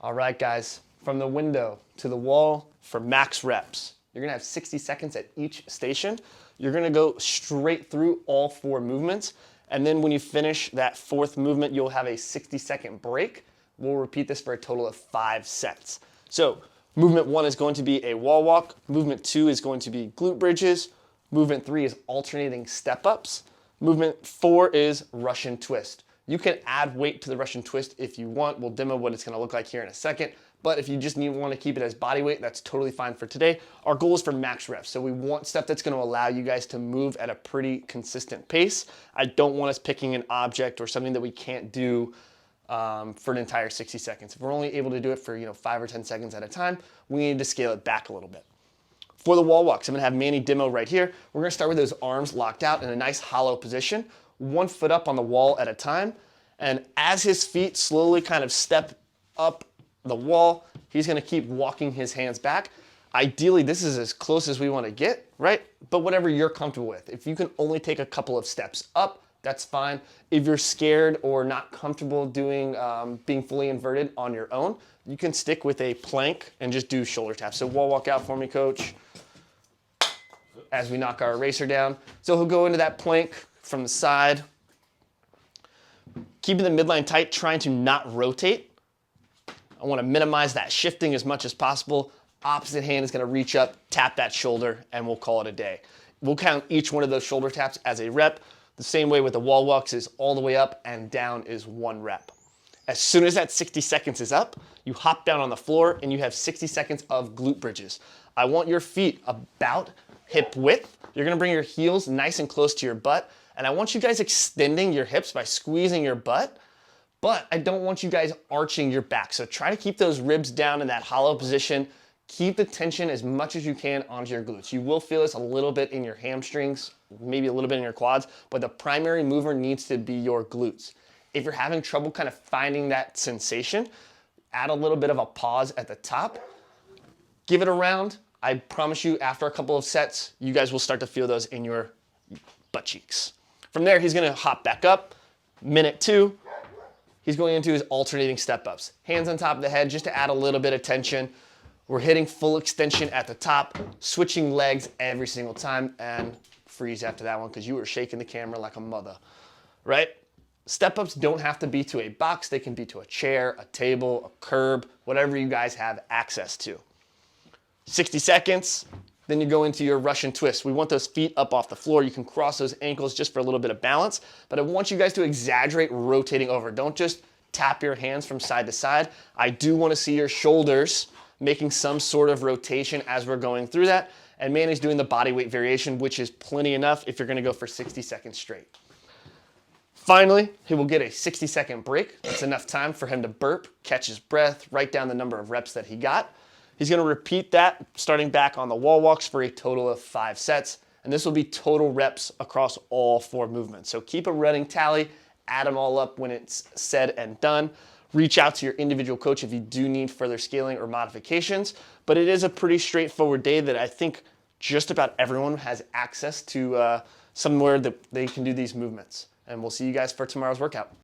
All right, guys, from the window to the wall for max reps. You're gonna have 60 seconds at each station. You're gonna go straight through all 4 movements. And then when you finish that 4th movement, you'll have a 60-second break. We'll repeat this for a total of 5 sets. So movement 1 is going to be a wall walk. Movement 2 is going to be glute bridges. Movement 3 is alternating step-ups. Movement 4 is Russian twist. You can add weight to the Russian twist if you want. We'll demo what it's gonna look like here in a second. But if you just want to keep it as body weight, that's totally fine for today. Our goal is for max reps. So we want stuff that's gonna allow you guys to move at a pretty consistent pace. I don't want us picking an object or something that we can't do for an entire 60 seconds. If we're only able to do it for 5 or 10 seconds at a time, we need to scale it back a little bit. For the wall walks, I'm gonna have Manny demo right here. We're gonna start with those arms locked out in a nice hollow position, 1 foot up on the wall at a time. And as his feet slowly kind of step up the wall, he's gonna keep walking his hands back. Ideally, this is as close as we wanna get, right? But whatever you're comfortable with. If you can only take a couple of steps up, that's fine. If you're scared or not comfortable doing being fully inverted on your own, you can stick with a plank and just do shoulder taps. So wall walk out for me, coach, as we knock our eraser down. So he'll go into that plank from the side, keeping the midline tight, trying to not rotate. I want to minimize that shifting as much as possible. Opposite hand is going to reach up, tap that shoulder, and we'll call it a day. We'll count each one of those shoulder taps as a rep. The same way with the wall walks is all the way up and down is 1 rep. As soon as that 60 seconds is up, you hop down on the floor and you have 60 seconds of glute bridges. I want your feet about hip width. You're gonna bring your heels nice and close to your butt. And I want you guys extending your hips by squeezing your butt, but I don't want you guys arching your back. So try to keep those ribs down in that hollow position. Keep the tension as much as you can onto your glutes. You will feel this a little bit in your hamstrings, maybe a little bit in your quads, but the primary mover needs to be your glutes. If you're having trouble kind of finding that sensation, add a little bit of a pause at the top. Give it a round. I promise you, after a couple of sets, you guys will start to feel those in your butt cheeks. From there, he's gonna hop back up. Minute 2, he's going into his alternating step-ups. Hands on top of the head just to add a little bit of tension. We're hitting full extension at the top, switching legs every single time, and freeze after that one because you were shaking the camera like a mother, right? Step-ups don't have to be to a box. They can be to a chair, a table, a curb, whatever you guys have access to. 60 seconds, then you go into your Russian twist. We want those feet up off the floor. You can cross those ankles just for a little bit of balance, but I want you guys to exaggerate rotating over. Don't just tap your hands from side to side. I do want to see your shoulders making some sort of rotation as we're going through that. And Manny's doing the body weight variation, which is plenty enough if you're gonna go for 60 seconds straight. Finally, he will get a 60-second break. That's enough time for him to burp, catch his breath, write down the number of reps that he got. He's gonna repeat that, starting back on the wall walks for a total of 5 sets. And this will be total reps across all 4 movements. So keep a running tally, add them all up when it's said and done. Reach out to your individual coach if you do need further scaling or modifications. But it is a pretty straightforward day that I think just about everyone has access to somewhere that they can do these movements. And we'll see you guys for tomorrow's workout.